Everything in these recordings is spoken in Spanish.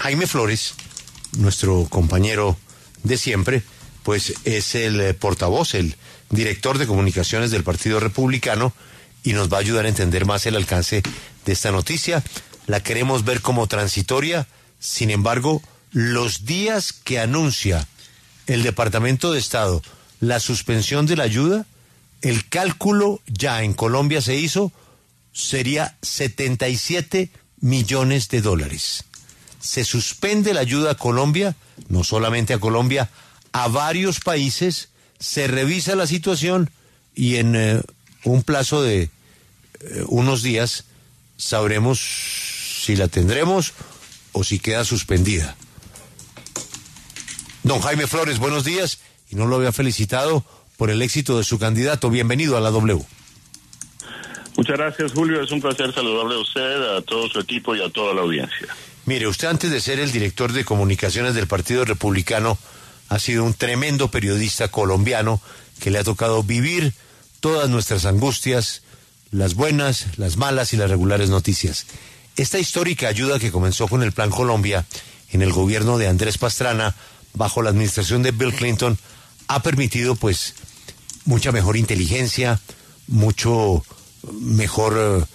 Jaime Flores, nuestro compañero de siempre, pues es el portavoz, el director de comunicaciones del Partido Republicano, y nos va a ayudar a entender más el alcance de esta noticia. La queremos ver como transitoria. Sin embargo, los días que anuncia el Departamento de Estado la suspensión de la ayuda, el cálculo ya en Colombia se hizo, sería 77 millones de dólares. Se suspende la ayuda a Colombia, no solamente a Colombia, a varios países, se revisa la situación y en un plazo de unos días sabremos si la tendremos o si queda suspendida. Don Jaime Flores, buenos días, y no lo había felicitado por el éxito de su candidato. Bienvenido a la W. Muchas gracias, Julio. Es un placer saludarle a usted, a todo su equipo y a toda la audiencia. Mire, usted antes de ser el director de comunicaciones del Partido Republicano ha sido un tremendo periodista colombiano que le ha tocado vivir todas nuestras angustias, las buenas, las malas y las regulares noticias. Esta histórica ayuda que comenzó con el Plan Colombia en el gobierno de Andrés Pastrana bajo la administración de Bill Clinton ha permitido pues mucha mejor inteligencia, mucho mejor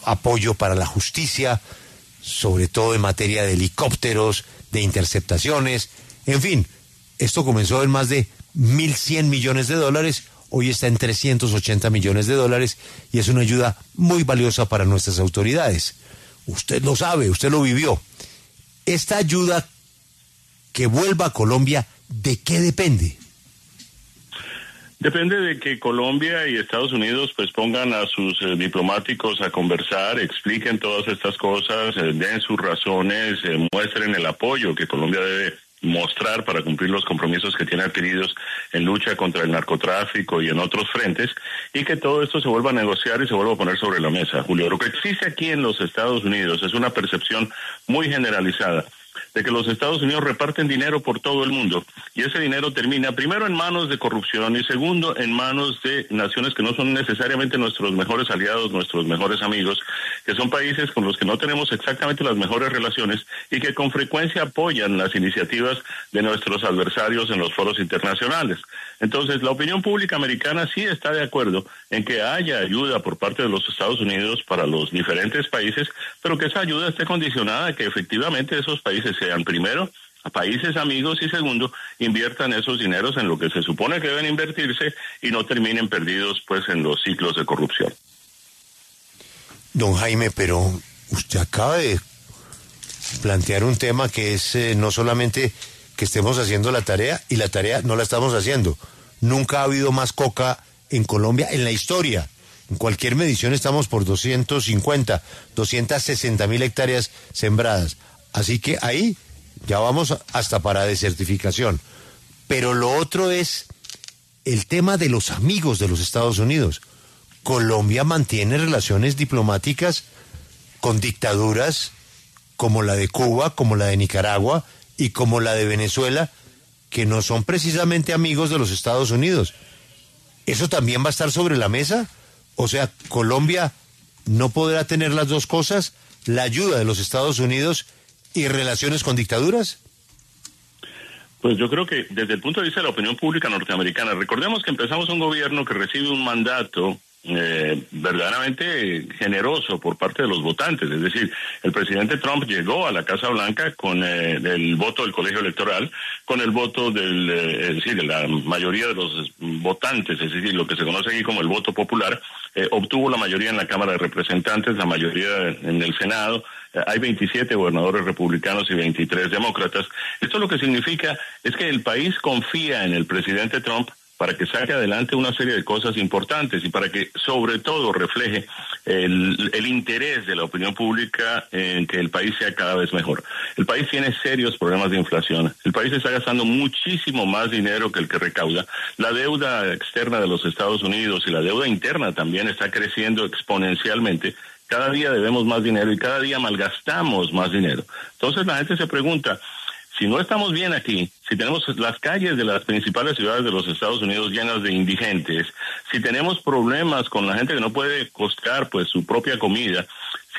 apoyo para la justicia, sobre todo en materia de helicópteros, de interceptaciones, en fin, esto comenzó en más de 1.100 millones de dólares, hoy está en 380 millones de dólares y es una ayuda muy valiosa para nuestras autoridades. Usted lo sabe, usted lo vivió. Esta ayuda que vuelva a Colombia, ¿de qué depende? Depende de que Colombia y Estados Unidos pues pongan a sus diplomáticos a conversar, expliquen todas estas cosas, den sus razones, muestren el apoyo que Colombia debe mostrar para cumplir los compromisos que tiene adquiridos en lucha contra el narcotráfico y en otros frentes, y que todo esto se vuelva a negociar y se vuelva a poner sobre la mesa. Julio, lo que existe aquí en los Estados Unidos es una percepción muy generalizada de que los Estados Unidos reparten dinero por todo el mundo y ese dinero termina primero en manos de corrupción y segundo en manos de naciones que no son necesariamente nuestros mejores aliados, nuestros mejores amigos, que son países con los que no tenemos exactamente las mejores relaciones y que con frecuencia apoyan las iniciativas de nuestros adversarios en los foros internacionales. Entonces, la opinión pública americana sí está de acuerdo en que haya ayuda por parte de los Estados Unidos para los diferentes países, pero que esa ayuda esté condicionada a que efectivamente esos países sean, primero, países amigos y segundo, inviertan esos dineros en lo que se supone que deben invertirse y no terminen perdidos pues en los ciclos de corrupción. Don Jaime, pero usted acaba de plantear un tema que es no solamente que estemos haciendo la tarea, y la tarea no la estamos haciendo. Nunca ha habido más coca en Colombia en la historia. En cualquier medición estamos por 260.000 hectáreas sembradas. Así que ahí ya vamos hasta para desertificación. Pero lo otro es el tema de los amigos de los Estados Unidos. Colombia mantiene relaciones diplomáticas con dictaduras como la de Cuba, como la de Nicaragua y como la de Venezuela, que no son precisamente amigos de los Estados Unidos. ¿Eso también va a estar sobre la mesa? O sea, ¿Colombia no podrá tener las dos cosas? ¿La ayuda de los Estados Unidos y relaciones con dictaduras? Pues yo creo que desde el punto de vista de la opinión pública norteamericana, recordemos que empezamos un gobierno que recibe un mandato verdaderamente generoso por parte de los votantes, es decir, el presidente Trump llegó a la Casa Blanca con el voto del colegio electoral, con el voto es decir, de la mayoría de los votantes, es decir, lo que se conoce aquí como el voto popular, obtuvo la mayoría en la Cámara de Representantes, la mayoría en el Senado. Hay 27 gobernadores republicanos y 23 demócratas. Esto lo que significa es que el país confía en el presidente Trump para que saque adelante una serie de cosas importantes y para que sobre todo refleje el interés de la opinión pública en que el país sea cada vez mejor. El país tiene serios problemas de inflación. El país está gastando muchísimo más dinero que el que recauda. La deuda externa de los Estados Unidos y la deuda interna también está creciendo exponencialmente. Cada día debemos más dinero y cada día malgastamos más dinero. Entonces la gente se pregunta, si no estamos bien aquí, si tenemos las calles de las principales ciudades de los Estados Unidos llenas de indigentes, si tenemos problemas con la gente que no puede costear pues su propia comida,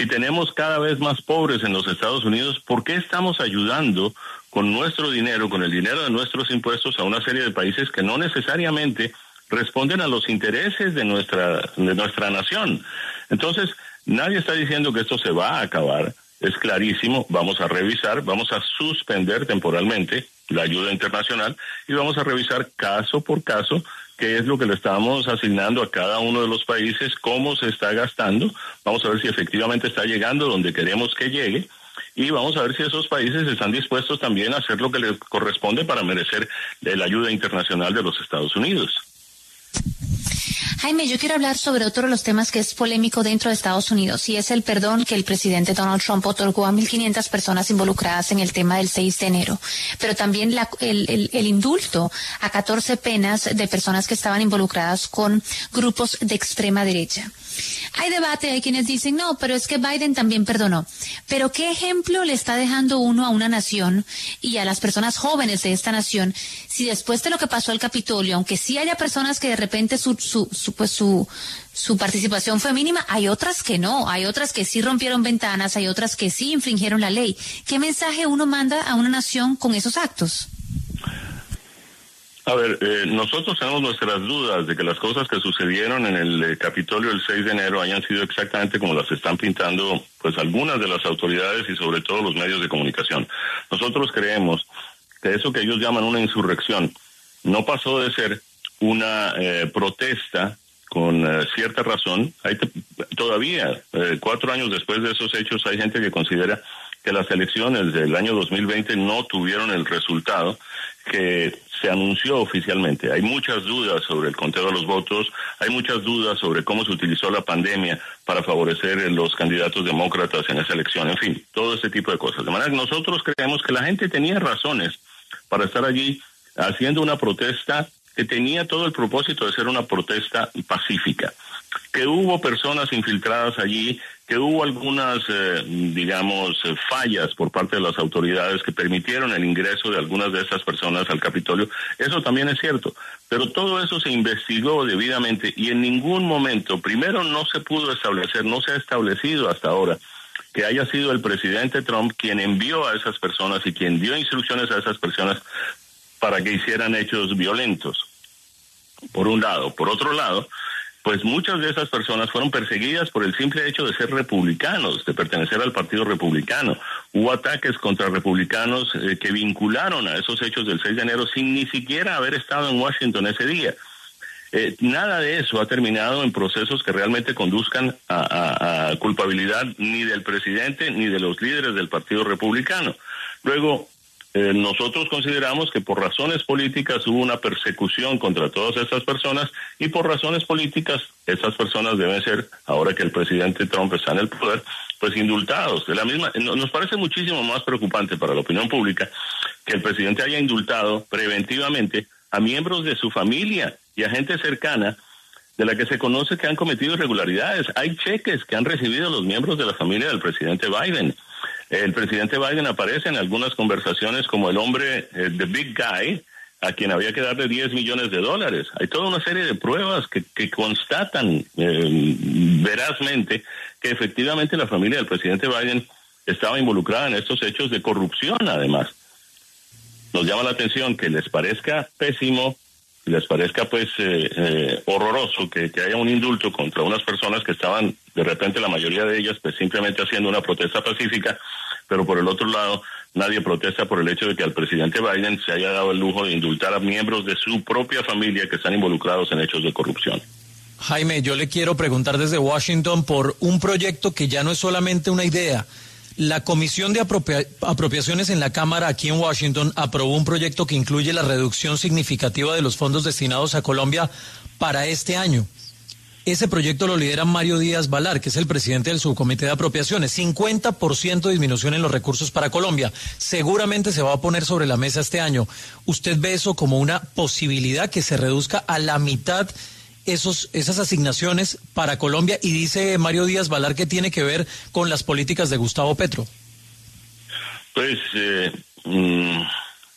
Si tenemos cada vez más pobres en los Estados Unidos, ¿por qué estamos ayudando con nuestro dinero, con el dinero de nuestros impuestos a una serie de países que no necesariamente responden a los intereses de nuestra nación? Entonces, nadie está diciendo que esto se va a acabar. Es clarísimo, vamos a revisar, vamos a suspender temporalmente la ayuda internacional y vamos a revisar caso por caso qué es lo que le estamos asignando a cada uno de los países, cómo se está gastando, vamos a ver si efectivamente está llegando donde queremos que llegue y vamos a ver si esos países están dispuestos también a hacer lo que les corresponde para merecer la ayuda internacional de los Estados Unidos. Jaime, yo quiero hablar sobre otro de los temas que es polémico dentro de Estados Unidos y es el perdón que el presidente Donald Trump otorgó a 1.500 personas involucradas en el tema del 6 de enero, pero también el indulto a 14 penas de personas que estaban involucradas con grupos de extrema derecha. Hay debate, hay quienes dicen, no, pero es que Biden también perdonó. Pero ¿qué ejemplo le está dejando uno a una nación y a las personas jóvenes de esta nación si después de lo que pasó al Capitolio, aunque sí haya personas que de repente su participación fue mínima, hay otras que no, hay otras que sí rompieron ventanas, hay otras que sí infringieron la ley? ¿Qué mensaje uno manda a una nación con esos actos? A ver, nosotros tenemos nuestras dudas de que las cosas que sucedieron en el Capitolio el 6 de enero hayan sido exactamente como las están pintando pues algunas de las autoridades y sobre todo los medios de comunicación. Nosotros creemos que eso que ellos llaman una insurrección no pasó de ser una protesta con cierta razón. Todavía, 4 años después de esos hechos, hay gente que considera que las elecciones del año 2020 no tuvieron el resultado que se anunció oficialmente. Hay muchas dudas sobre el conteo de los votos, hay muchas dudas sobre cómo se utilizó la pandemia para favorecer los candidatos demócratas en esa elección, en fin, todo ese tipo de cosas. De manera que nosotros creemos que la gente tenía razones para estar allí haciendo una protesta que tenía todo el propósito de ser una protesta pacífica. Que hubo personas infiltradas allí, que hubo algunas, fallas por parte de las autoridades que permitieron el ingreso de algunas de esas personas al Capitolio, eso también es cierto, pero todo eso se investigó debidamente y en ningún momento, primero no se pudo establecer, no se ha establecido hasta ahora, que haya sido el presidente Trump quien envió a esas personas y quien dio instrucciones a esas personas para que hicieran hechos violentos, por un lado. Por otro lado, pues muchas de esas personas fueron perseguidas por el simple hecho de ser republicanos, de pertenecer al Partido Republicano. Hubo ataques contra republicanos que vincularon a esos hechos del 6 de enero sin ni siquiera haber estado en Washington ese día. Nada de eso ha terminado en procesos que realmente conduzcan a culpabilidad ni del presidente ni de los líderes del Partido Republicano. Luego, nosotros consideramos que por razones políticas hubo una persecución contra todas estas personas y por razones políticas esas personas deben ser, ahora que el presidente Trump está en el poder, pues indultados. Nos parece muchísimo más preocupante para la opinión pública que el presidente haya indultado preventivamente a miembros de su familia y a gente cercana de la que se conoce que han cometido irregularidades. Hay cheques que han recibido los miembros de la familia del presidente Biden. El presidente Biden aparece en algunas conversaciones como el hombre, the big guy, a quien había que darle $10 millones. Hay toda una serie de pruebas que constatan verazmente que efectivamente la familia del presidente Biden estaba involucrada en estos hechos de corrupción, además. Nos llama la atención que les parezca pésimo, les parezca horroroso que haya un indulto contra unas personas que estaban, de repente la mayoría de ellas, pues simplemente haciendo una protesta pacífica, pero por el otro lado nadie protesta por el hecho de que al presidente Biden se haya dado el lujo de indultar a miembros de su propia familia que están involucrados en hechos de corrupción. Jaime, yo le quiero preguntar desde Washington por un proyecto que ya no es solamente una idea. La Comisión de Apropiaciones en la Cámara aquí en Washington aprobó un proyecto que incluye la reducción significativa de los fondos destinados a Colombia para este año. Ese proyecto lo lidera Mario Díaz Balar, que es el presidente del Subcomité de Apropiaciones. 50% de disminución en los recursos para Colombia. Seguramente se va a poner sobre la mesa este año. ¿Usted ve eso como una posibilidad que se reduzca a la mitad esas asignaciones para Colombia? Y dice Mario Díaz Balar que tiene que ver con las políticas de Gustavo Petro. Pues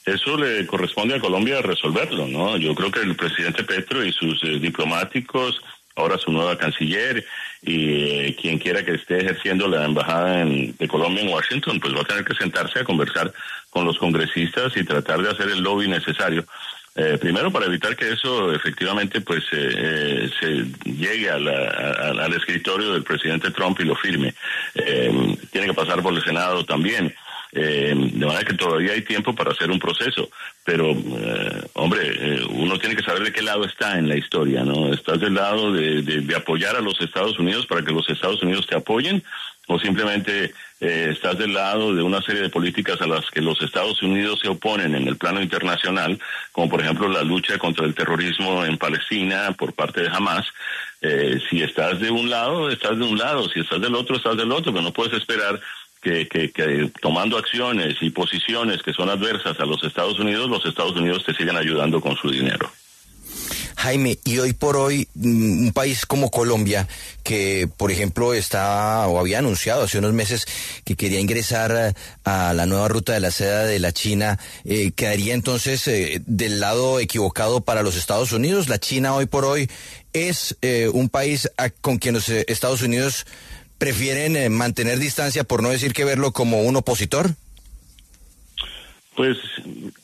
eso le corresponde a Colombia resolverlo, ¿no? Yo creo que el presidente Petro y sus diplomáticos ahora su nueva canciller, y quien quiera que esté ejerciendo la embajada de Colombia en Washington, pues va a tener que sentarse a conversar con los congresistas y tratar de hacer el lobby necesario. Primero para evitar que eso efectivamente pues se llegue al escritorio del presidente Trump y lo firme. Tiene que pasar por el Senado también. De manera que todavía hay tiempo para hacer un proceso, pero uno tiene que saber de qué lado está en la historia, ¿no? ¿Estás del lado de apoyar a los Estados Unidos para que los Estados Unidos te apoyen? ¿O simplemente estás del lado de una serie de políticas a las que los Estados Unidos se oponen en el plano internacional, como por ejemplo la lucha contra el terrorismo en Palestina por parte de Hamas? Si estás de un lado, estás de un lado, si estás del otro, estás del otro, pero no puedes esperar que tomando acciones y posiciones que son adversas a los Estados Unidos te sigan ayudando con su dinero. Jaime, y hoy por hoy, un país como Colombia, que por ejemplo está o había anunciado hace unos meses que quería ingresar a la nueva ruta de la seda de la China, ¿quedaría entonces del lado equivocado para los Estados Unidos? ¿La China hoy por hoy es un país con quien los Estados Unidos prefieren mantener distancia, por no decir que verlo como un opositor? Pues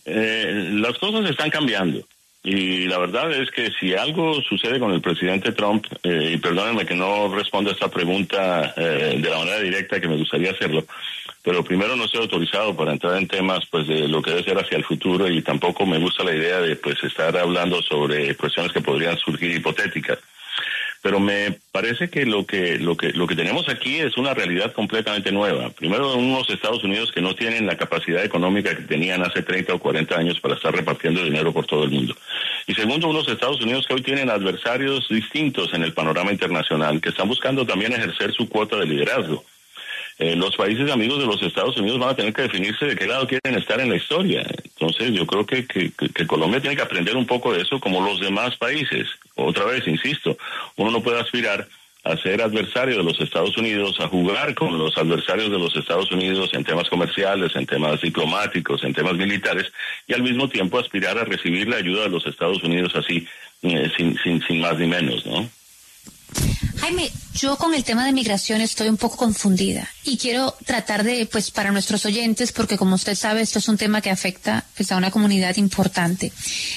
las cosas están cambiando. Y la verdad es que si algo sucede con el presidente Trump, y perdónenme que no responda a esta pregunta de la manera directa que me gustaría hacerlo, pero primero no estoy autorizado para entrar en temas pues de lo que debe ser hacia el futuro, y tampoco me gusta la idea de pues estar hablando sobre cuestiones que podrían surgir hipotéticas. Pero me parece que lo que tenemos aquí es una realidad completamente nueva. Primero, unos Estados Unidos que no tienen la capacidad económica que tenían hace 30 o 40 años para estar repartiendo dinero por todo el mundo. Y segundo, unos Estados Unidos que hoy tienen adversarios distintos en el panorama internacional, que están buscando también ejercer su cuota de liderazgo. Los países amigos de los Estados Unidos van a tener que definirse de qué lado quieren estar en la historia. Entonces yo creo que Colombia tiene que aprender un poco de eso como los demás países. Otra vez, insisto, uno no puede aspirar a ser adversario de los Estados Unidos, a jugar con los adversarios de los Estados Unidos en temas comerciales, en temas diplomáticos, en temas militares, y al mismo tiempo aspirar a recibir la ayuda de los Estados Unidos así, sin más ni menos, ¿no? Jaime, yo con el tema de migración estoy un poco confundida y quiero tratar de, pues para nuestros oyentes, porque como usted sabe, esto es un tema que afecta pues, a una comunidad importante.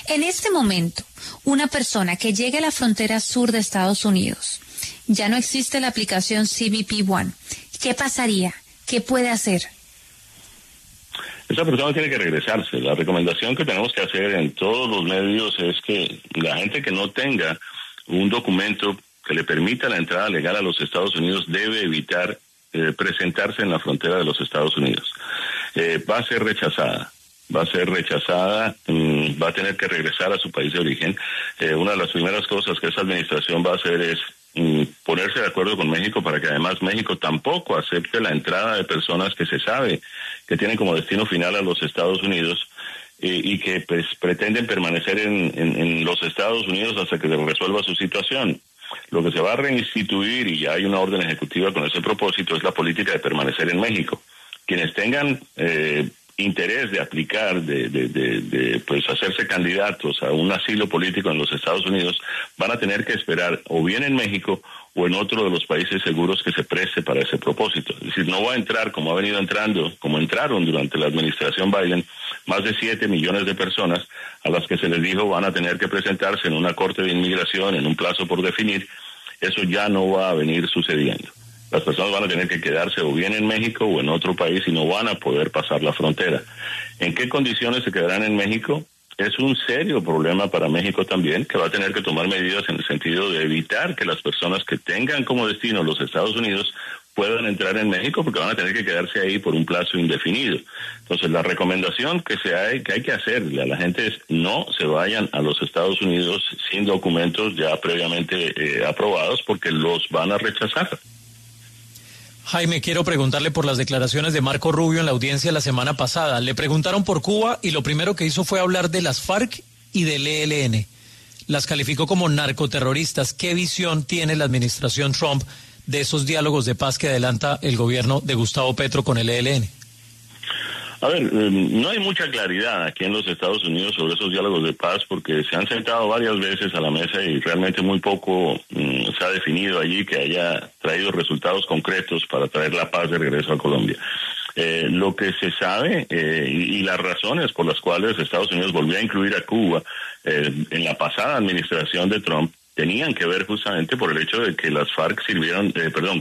En este momento, una persona que llegue a la frontera sur de Estados Unidos, ya no existe la aplicación CBP One. ¿Qué pasaría? ¿Qué puede hacer? Esa persona tiene que regresarse. La recomendación que tenemos que hacer en todos los medios es que la gente que no tenga un documento que le permita la entrada legal a los Estados Unidos debe evitar presentarse en la frontera de los Estados Unidos. Va a ser rechazada, va a tener que regresar a su país de origen. Una de las primeras cosas que esa administración va a hacer es ponerse de acuerdo con México para que además México tampoco acepte la entrada de personas que se sabe que tienen como destino final a los Estados Unidos y que pues pretenden permanecer en los Estados Unidos hasta que se resuelva su situación. Lo que se va a reinstituir, y ya hay una orden ejecutiva con ese propósito, es la política de permanecer en México. Quienes tengan interés de aplicar, de pues hacerse candidatos a un asilo político en los Estados Unidos, van a tener que esperar o bien en México o en otro de los países seguros que se preste para ese propósito. Es decir, no va a entrar como ha venido entrando, como entraron durante la administración Biden, más de 7 millones de personas a las que se les dijo van a tener que presentarse en una corte de inmigración en un plazo por definir. Eso ya no va a venir sucediendo. Las personas van a tener que quedarse o bien en México o en otro país y no van a poder pasar la frontera. ¿En qué condiciones se quedarán en México? Es un serio problema para México también, que va a tener que tomar medidas en el sentido de evitar que las personas que tengan como destino los Estados Unidos puedan entrar en México, porque van a tener que quedarse ahí por un plazo indefinido. Entonces, la recomendación que hay que hacerle a la gente es no se vayan a los Estados Unidos sin documentos ya previamente aprobados, porque los van a rechazar. Jaime, quiero preguntarle por las declaraciones de Marco Rubio en la audiencia la semana pasada. Le preguntaron por Cuba y lo primero que hizo fue hablar de las FARC y del ELN. Las calificó como narcoterroristas. ¿Qué visión tiene la administración Trump de esos diálogos de paz que adelanta el gobierno de Gustavo Petro con el ELN? A ver, no hay mucha claridad aquí en los Estados Unidos sobre esos diálogos de paz porque se han sentado varias veces a la mesa y realmente muy poco se ha definido allí que haya traído resultados concretos para traer la paz de regreso a Colombia. Lo que se sabe y las razones por las cuales Estados Unidos volvió a incluir a Cuba en la pasada administración de Trump tenían que ver justamente por el hecho de que las FARC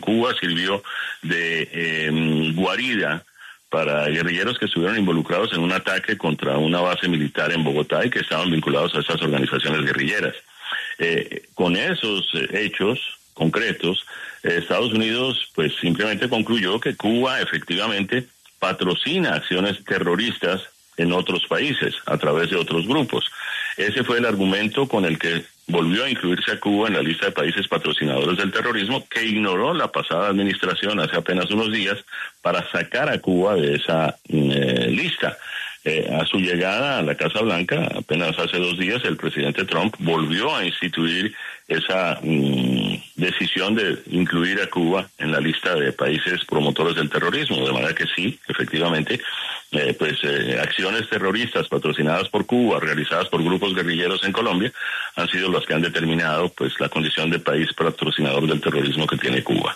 Cuba sirvió de guarida para guerrilleros que estuvieron involucrados en un ataque contra una base militar en Bogotá y que estaban vinculados a esas organizaciones guerrilleras. Con esos hechos concretos, Estados Unidos pues simplemente concluyó que Cuba efectivamente patrocina acciones terroristas en otros países a través de otros grupos. Ese fue el argumento con el que volvió a incluirse a Cuba en la lista de países patrocinadores del terrorismo, que ignoró la pasada administración hace apenas unos días para sacar a Cuba de esa lista. A su llegada a la Casa Blanca, apenas hace 2 días, el presidente Trump volvió a instituir esa decisión de incluir a Cuba en la lista de países promotores del terrorismo, de manera que sí, efectivamente, acciones terroristas patrocinadas por Cuba, realizadas por grupos guerrilleros en Colombia, han sido las que han determinado pues la condición de país patrocinador del terrorismo que tiene Cuba.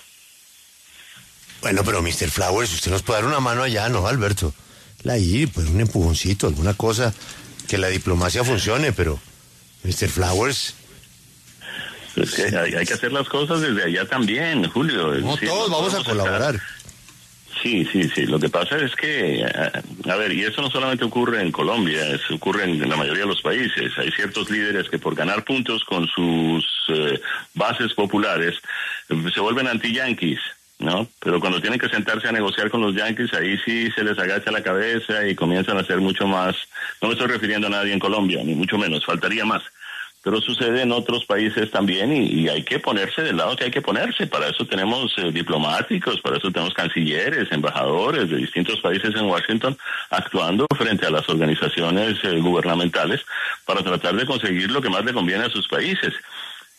Bueno, pero Mr. Flowers, usted nos puede dar una mano allá, ¿no, Alberto? Ahí, pues un empujoncito, alguna cosa, que la diplomacia funcione, pero Mr. Flowers... Es que hay que hacer las cosas desde allá también, Julio. No, sí, todos vamos a colaborar. Sí. Lo que pasa es que, a ver, y eso no solamente ocurre en Colombia, eso ocurre en la mayoría de los países. Hay ciertos líderes que por ganar puntos con sus bases populares se vuelven anti-yanquis, ¿no? Pero cuando tienen que sentarse a negociar con los yanquis, ahí sí se les agacha la cabeza y comienzan a hacer mucho más. No me estoy refiriendo a nadie en Colombia, ni mucho menos, faltaría más. Pero sucede en otros países también y hay que ponerse del lado que hay que ponerse. Para eso tenemos diplomáticos, para eso tenemos cancilleres, embajadores de distintos países en Washington actuando frente a las organizaciones gubernamentales para tratar de conseguir lo que más le conviene a sus países.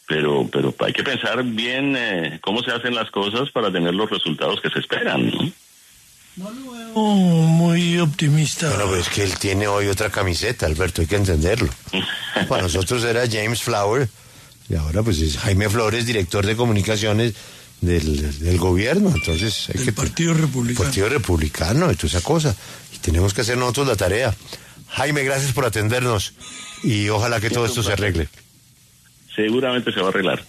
Pero hay que pensar bien cómo se hacen las cosas para tener los resultados que se esperan, ¿no? No lo veo muy optimista. Bueno, pues es que él tiene hoy otra camiseta, Alberto, hay que entenderlo. Para nosotros era James Flower y ahora pues es Jaime Flores, director de comunicaciones del gobierno. Entonces hay el Partido Republicano. Partido Republicano y toda esa cosa. Y tenemos que hacer nosotros la tarea. Jaime, gracias por atendernos y ojalá que todo esto se arregle. Seguramente se va a arreglar.